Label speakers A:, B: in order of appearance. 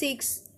A: 6.